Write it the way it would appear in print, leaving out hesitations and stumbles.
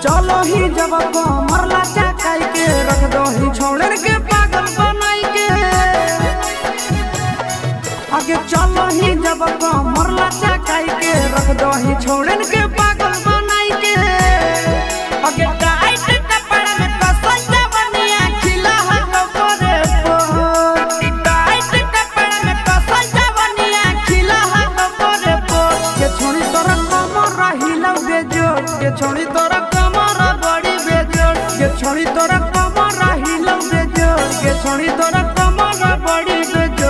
चलो ही जब कमर लाचा काई के रख दो ही छोड़न के पागल बनाई के आगे चलो ही जब कमर लाचा काई के रख दो ही छोड़न के पागल बनाई के आगे टाइट कपड़ा में कसल जवनिया खिला हटो करे टाइट कपड़ा में कसल जवनिया खिला हटो करे के छोड़ी तोरा कमर हिला बेजोड़ के छोड़ी तोरा के छोड़ी तोरा कमर हिला बेजोड़ के छोड़ी तोरा कमर बड़ी बेजोड़।